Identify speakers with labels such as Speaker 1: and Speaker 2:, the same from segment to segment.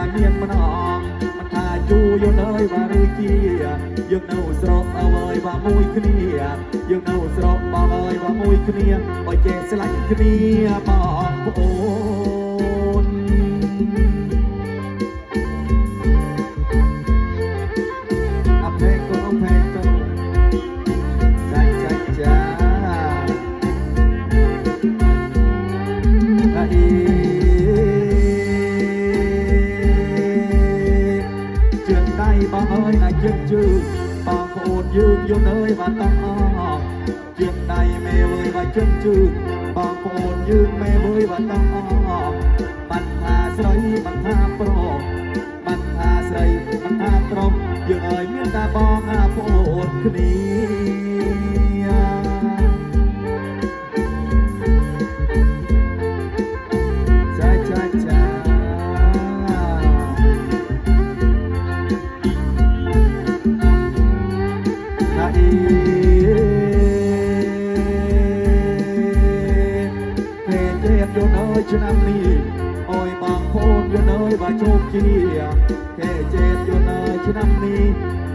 Speaker 1: lại miền mà nọมันทาอยู่อยู่nơi và rơi chia dương nâu sro ao ơi và môi kia dương nâu sro bao ơi và môi kia ôi chè sẽ lánh kia bỏ ôn áp phê con ông phê con cha cha cha chuyện đây bao ơi là chuyện chữ bao hồn dương vô nơi và ta chuyện này mẹ ơi và chuyện chữ bao hồn dương mẹ ơi và taมันทาใส่มันทาโปรมันทาใส่มันทาตรงยังเอ่ยเมียตาบองอาโปรดคณีอยู่nơiชนะนี้โอ้ยบางโพนอยู่nơi vàโชคชีแค่เจ็บอยู่nơiชนะนี้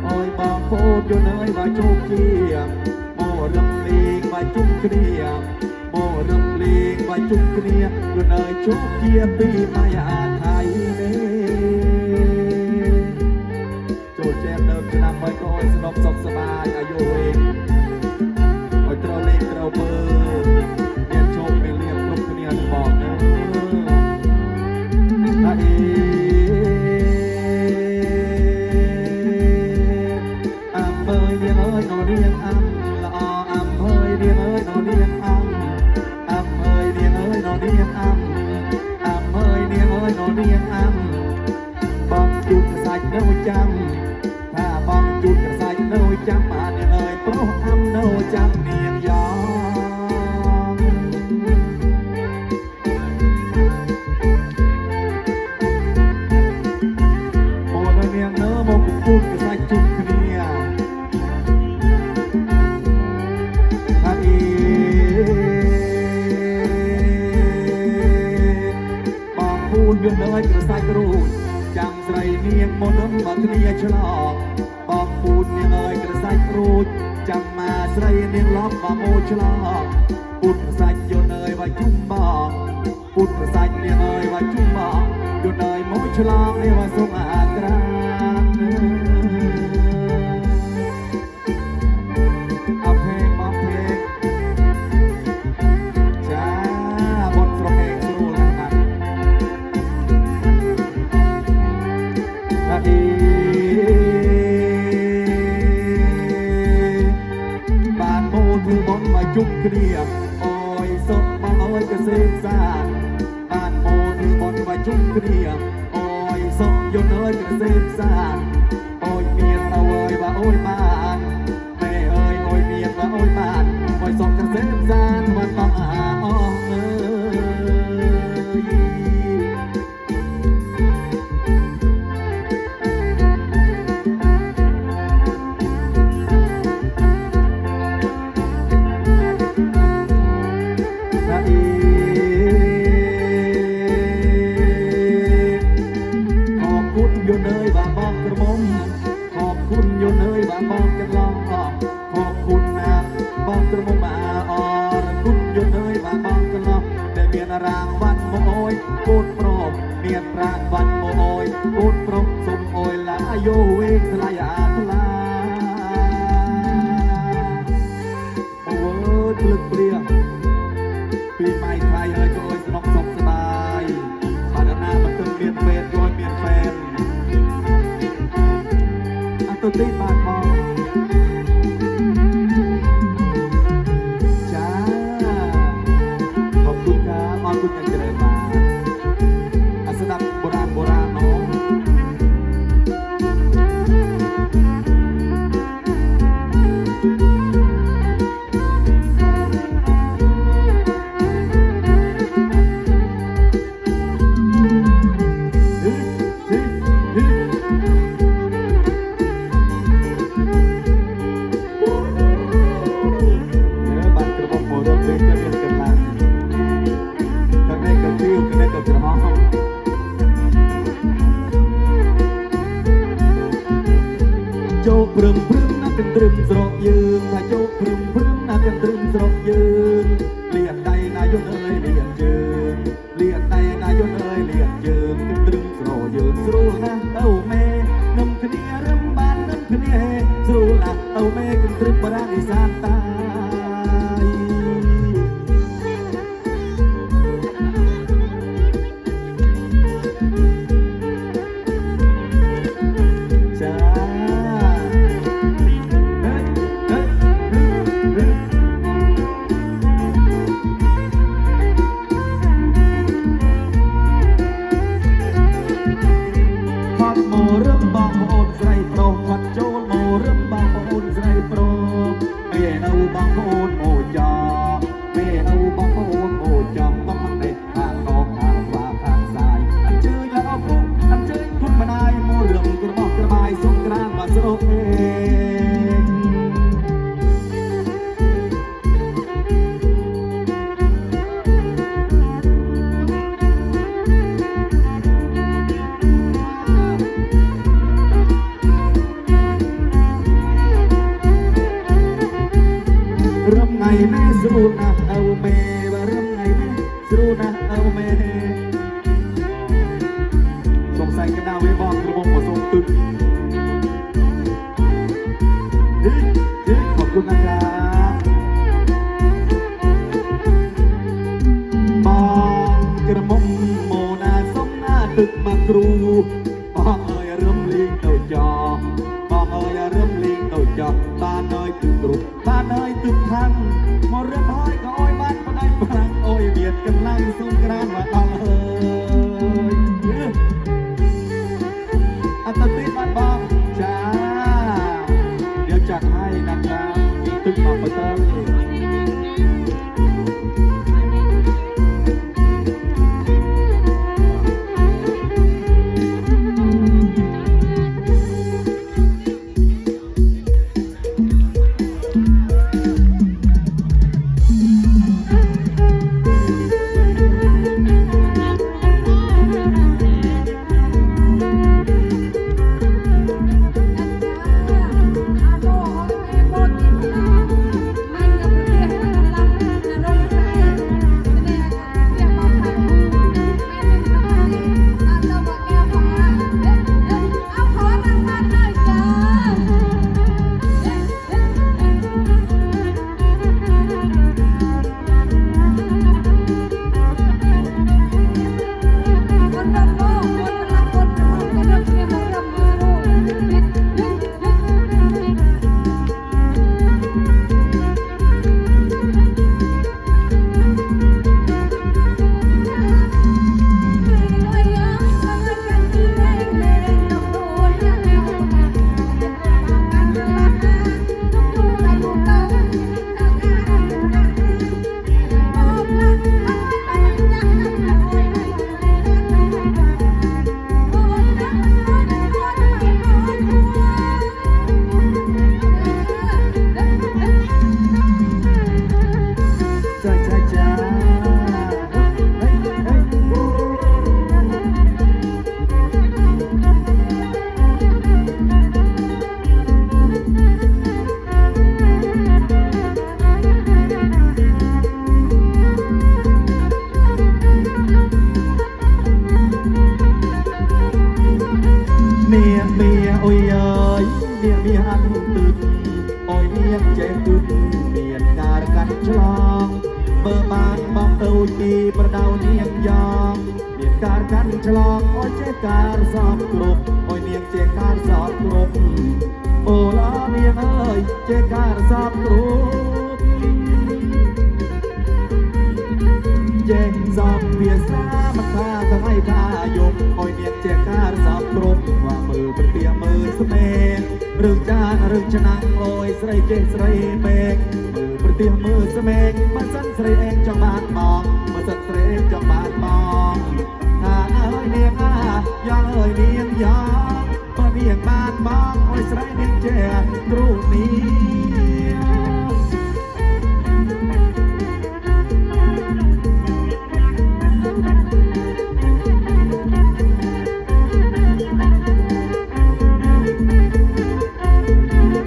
Speaker 1: โอ้ยบางโพนอยู่nơi vàโชคชีโมรำลีงvà chung kiaโมรำลีงvà chung kiaอยู่nơiโชคชีปีมาอยาไทยเน่โจทย์แจมเดิมชนะไปก็โอ้ยสนุกสุขสบายอายุเองโอ้ยเต้าเล่นเต้าเบอร์บอกเนอะอำเภอเดียงเอ้ยนอเดียงอำละออำเภอเดียงเอ้ยนอเดียงอำอำเภอเดียงเอ้ยนอเดียงอำอำเภอเดียงเอ้ยนอเดียงอำบอกจุดใส่เนื้อจำถ้าบอกจุดใส่เนื้อจำมาเนี่ยเลยเพราะอำเนื้อจำเนียงยอพูดกับใส่จุดเนี่ยถ้าบางพูดอยู่เลยกับใส่กรูดจังใส่เนียงมนต์บัตรเนียฉลองบางพูดเนี่ยเลยกับใส่กรูดจังมาใส่เนียงล้อมมาโมฉลองพูดกับใส่อยู่เลยว่าจุ่มบ่อพูดกับใส่เนี่ยเลยว่าจุ่มบ่ออยู่เลยโมฉลองเนี่ยว่าสงอาตราบ้านโมถือบนมาจุกเกลียโอ้ยสดมาโอ้ยกระเซ็นซาบ้านโมถือบนมาจุกเกลียโอ้ยสดโยนเอ้ยกระเซ็นซาโอ้ยเมียนเอาเอ้ยว่าโอ้ยบ้านแม่เอ้ยโอ้ยเมียนว่าโอ้ยบ้านโอ้ยสดกระเซ็นซาวันต้องหาอ้อเอ้อยู่เนยว่าบอกกระมมขอบคุณอยู่เนยว่าบอกกระลองขอบคุณนะบอกกระมมมาอรคุณอยู่เนยว่าบอกกระลองได้เมียนรางวัลโมโอยพูดโปรบเมียนรางวัลโมโอยพูดโปรบสมโอยละโยเวกทลายอาทลาโอ้โหคลึกเปลี่ยนปีใหม่ไทยเลยก็โอยสนุกสบายมาดานามันต้องเมียนเฟนโดยเมียนเฟนตัวตีบานมองจ้าขอบคุณครับขอบคุณอย่างเจริญมาอัศดับโบราณโบราณน้อง ព្រឹមព្រឹមណាកន្ទ្រឹមស្រកយើងថាយកព្រឹមព្រឹមណាកន្ទ្រឹមស្រកយើងលៀកដៃណាយន្តអើយលៀកជើងលៀកដៃណាយន្តអើយលៀកជើងកន្ទ្រឹមស្រកយើងស្រួលណាស់អូមេនឹមគ្នារឹមបាននឹមគ្នាស្រួលណាស់អូមេកន្ទ្រឹមបរានិសានតាស្រួលណាស់អូមេបារឹមថ្ងៃនេះស្រួលណាស់អូមេសង្ស័យកណ្ដាលវាបងក្រមុំមកសូមទឹកខอบคุณนะครับបងក្រមុំមកណាសុំណាទឹកមកគ្រូបងអើយរឹមលីងទៅចោបងអើយរឹមលីងទៅចោបានអើយទឹកគ្រូបានអើយទឹកខាងមករឹមហើយក៏អើយបានបដៃប្រាំងអើយមានកម្លាំងសុំក្រានមកដល់ហើយអត្តទីបានបងចាเดี๋ยวจัดให้นะครับទឹកមកបតើการกันฉลองโอ้ยเจการสอบกรุบโอ้ยเนียงเจการสอบกรุบโอ้ละเนียงเอ้ยเจการสอบกรุบเจสอบเบียสามันท่าทำให้ท่ายกโอ้ยเนียงเจการสอบกรุบว่ามือเป็นเตียมือสเมงเรื่องจานเรื่องชนะโอ้ยใส่เจใส่เมงมือเป็นเตียมือสเมงมันสั่นใส่เองจังบานมองมันสั่นใส่เองจังบานมองเนียงยังเอ่ยเนียงยังมาเนียงบ้านบ้างโอ้ยใส่เนียงแจกตรูนี้ เ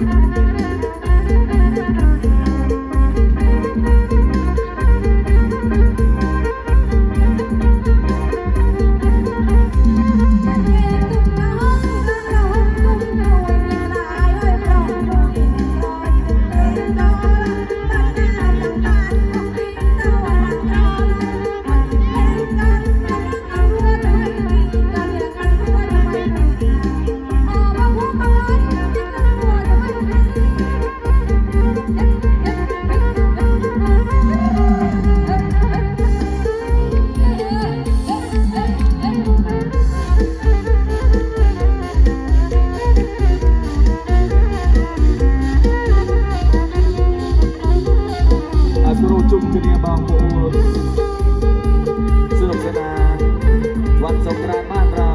Speaker 1: บ้านเรา